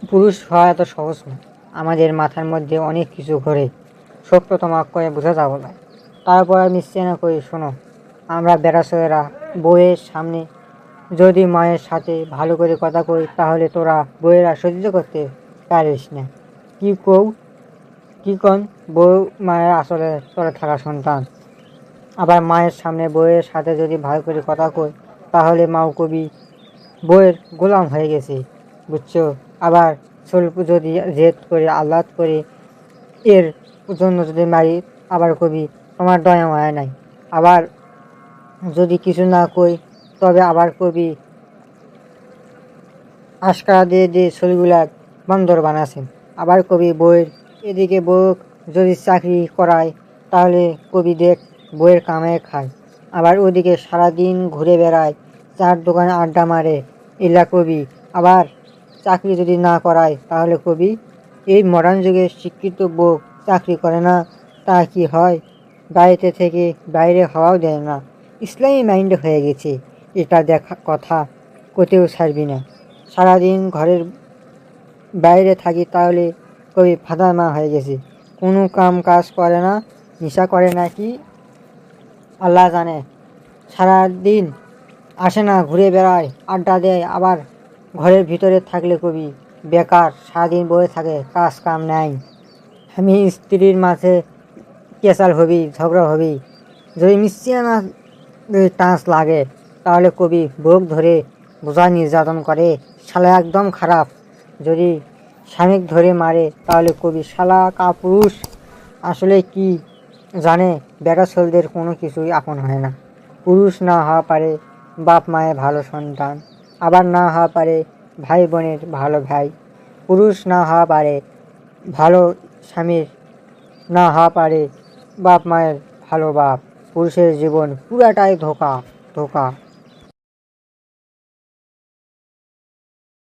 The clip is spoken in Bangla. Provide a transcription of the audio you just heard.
পুরুষ হওয়া এত সহজ না। আমাদের মাথার মধ্যে অনেক কিছু ঘোরে, সত্য তোমাকে করে বোঝা যাবো না। তারপর আমি চেনা করি, শোনো, আমরা বেড়াচোরা বউয়ের সামনে যদি মায়ের সাথে ভালো করে কথা কই, তাহলে তোরা বউয়েরা সহ্য করতে পারিস না। কি কও, কি কন? বউ মায়ের আসলে তোরা থাকা সন্তান। আবার মায়ের সামনে বউয়ের সাথে যদি ভালো করে কথা কই, তাহলে মাও কবি বউয়ের গোলাম হয়ে গেছে, বুঝছো? আবার স্বল্প যদি জেদ করে আহ্লাদ করে এর জন্য যদি মারি, আবার কবি তোমার দয়া মায়া নাই। আবার যদি কিছু না কই, তবে আবার কবি আশকারা দিয়ে দিয়ে ছবিগুলা বন্দর বানাছেন। আবার কবি বইয়ের এদিকে বউ যদি চাকরি করায়, তাহলে কবি দেখ বইয়ের কামে খায়। আবার ওদিকে সারাদিন ঘুরে বেড়ায়, চার দোকানে আড্ডা মারে, এলা কবি। আবার চাকরি যদি না করায়, তাহলে কবি এই মডার্ন যুগে শিক্ষিত বউ চাকরি করে না, তা কি হয়? বাড়িতে থেকে বাইরে হওয়াও দেয় না। ইসলামী মাইন্ড হয়ে গেছে, এটা দেখা কথা কোথাও ছাড়বি না। সারাদিন ঘরের বাইরে থাকি, তাহলে কবি ফাদার মা হয়ে গেছে। কোনো কাম কাজ করে না, নেশা করে নাকি আল্লাহ জানে। সারাদিন আসে না, ঘুরে বেড়ায়, আড্ডা দেয়। আবার ঘরের ভিতরে থাকলে কবি বেকার, সারাদিন বসে থাকে, কাজ কাম নাই। আমি স্ত্রীর মাঝে কেসাল হবি, ঝগড়া হবি। যদি মিশিয়ানা টাঁচ লাগে, তাহলে কবি বুক ধরে বোঝা নির্যাতন করে, শালা একদম খারাপ। যদি স্বামীক ধরে মারে, তাহলে কবি শালা কাপুরুষ। আসলে কি জানে, বেটা ছেলেদের কোনো কিছুই আপন হয় না। পুরুষ না হওয়া পারে বাপ মায়ের ভালো সন্তান, আবার না হওয়া পারে ভাই বোনের ভালো ভাই। পুরুষ না হওয়া পারে ভালো স্বামীর, না হওয়া পারে বাপ মায়ের ভালো বাপ। পুরুষের জীবন পুরাটাই ধোঁকা, ধোঁকা।